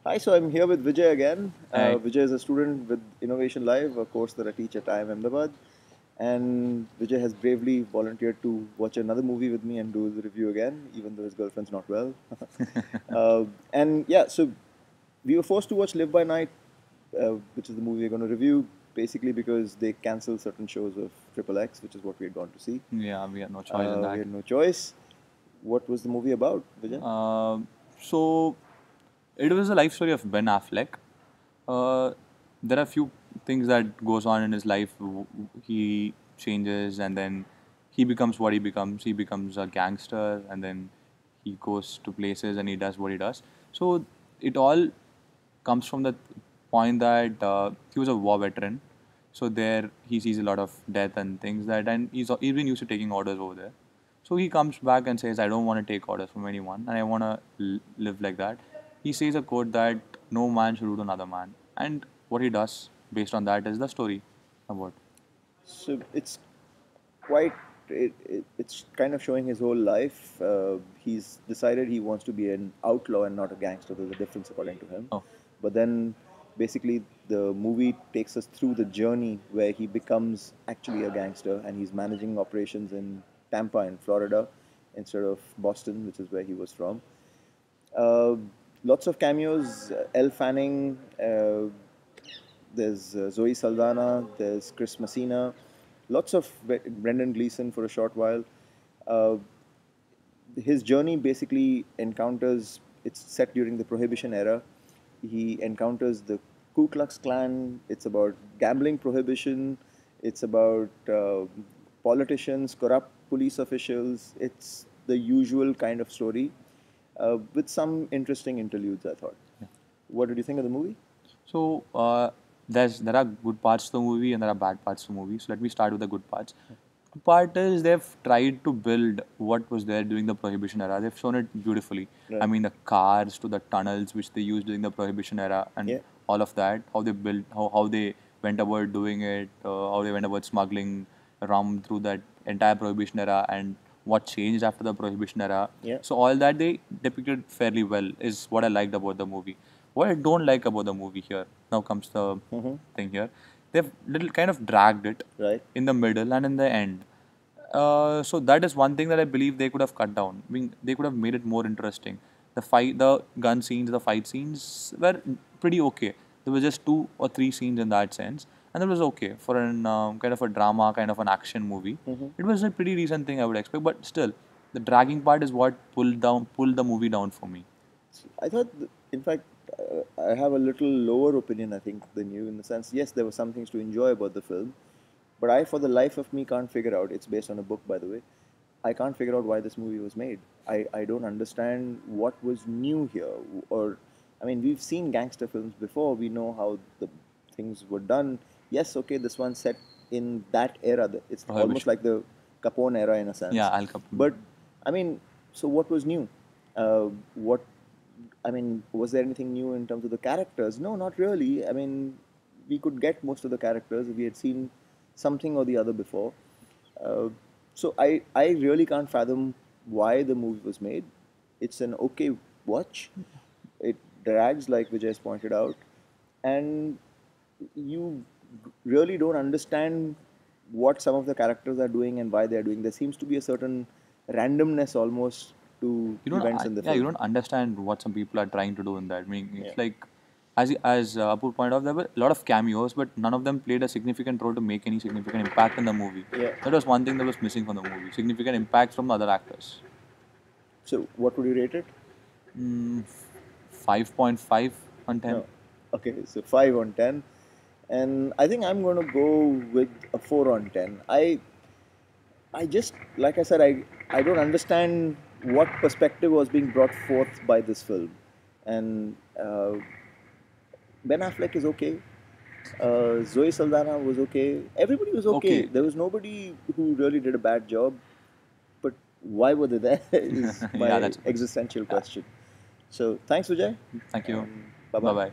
Hi, so I'm here with Vijay again. Hi. Vijay is a student with Innovation Live, a course that I teach at IIM Ahmedabad. And Vijay has bravely volunteered to watch another movie with me and do the review again, even though his girlfriend's not well. And yeah, so we were forced to watch Live by Night, which is the movie we're going to review, basically because they cancelled certain shows of Triple X, which is what we had gone to see. Yeah, we had no choice in We that. had no choice. What was the movie about, Vijay? So it was a life story of Ben Affleck. Uh, there are few things that goes on in his life. He changes and then he becomes what he becomes. He becomes a gangster and then he goes to places and he does what he does. So it all comes from the point that he was a war veteran. So there he sees a lot of death and things that, and he's been used to taking orders over there. So he comes back and says, I don't want to take orders from anyone and I want to live like that. He says a quote that no man should root another man. And what he does based on that is the story about. So it's quite it's kind of showing his whole life. He's decided he wants to be an outlaw and not a gangster. There's a difference according to him. Oh, But then basically the movie takes us through the journey where he becomes actually a gangster and he's managing operations in Tampa in Florida instead of Boston, which is where he was from. Uh, Lots of cameos. Elle Fanning, there's Zoe Saldana, there's Chris Messina, lots of Brendan Gleeson for a short while. Uh, his journey basically encounters, it's set during the Prohibition era. He encounters the Ku Klux Klan. It's about gambling prohibition. It's about politicians, corrupt police officials. It's the usual kind of story with some interesting interludes, I thought. yeah. What did you think of the movie? So there are good parts to the movie and there are bad parts to the movie. So let me start with the good parts. Good part is they've tried to build what was there during the Prohibition era. They've shown it beautifully. I Right. mean, the cars to the tunnels which they used during the Prohibition era and Yeah. all of that. How they built, how they went about doing it, how they went about smuggling rum through that entire Prohibition era and what changed after the Prohibition era. Yeah. So all that they depicted fairly well is what I liked about the movie. What I don't like about the movie here, now comes the Mm-hmm. thing here, they've little kind of dragged it Right. in the middle and in the end. So that is one thing that I believe they could have cut down. I mean, they could have made it more interesting. The gun scenes, the fight scenes were pretty okay. There were just 2 or 3 scenes in that sense, and that was okay for an kind of a drama, kind of an action movie. Mm-hmm. It was a pretty decent thing I would expect, but still, the dragging part is what pulled the movie down for me. I thought, in fact, I have a little lower opinion, I think, than you in the sense, yes, there were some things to enjoy about the film, but I, for the life of me, can't figure out. It's based on a book, by the way. I can't figure out why this movie was made. I don't understand what was new here. Or, I mean, we've seen gangster films before. We know how the things were done. Yes, okay, this one's set in that era. It's almost Prohibition. like the Capone era in a Yeah, sense. Al Capone. But, I mean, so what was new? What I mean, was there anything new in terms of the characters? No, not really. I mean, we could get most of the characters. We had seen something or the other before. Uh, so I really can't fathom why the movie was made. It's an okay watch. It drags, like Vijay has pointed out, and you really don't understand what some of the characters are doing and why they are doing. There seems to be a certain randomness almost to events in the You film. don't understand what some people are trying to do in that. I mean, Yeah. it's like as Apurv pointed out, there were a lot of cameos, but none of them played a significant role to make any significant impact in the movie. Yeah. That was one thing that was missing from the movie. Significant impact from the other actors. So what would you rate it? Mm, 5.5 on 10. No. Okay, so 5 on 10. And I think I'm going to go with a 4 on 10. I just, like I said, I don't understand what perspective was being brought forth by this film. And Ben Affleck is okay. Zoe Saldana was okay. Everybody was okay. Okay. There was nobody who really did a bad job. But why were they there is Yeah, my that's a good. existential Yeah. question. So thanks, Vijay. Thank you. Bye Bye bye. bye.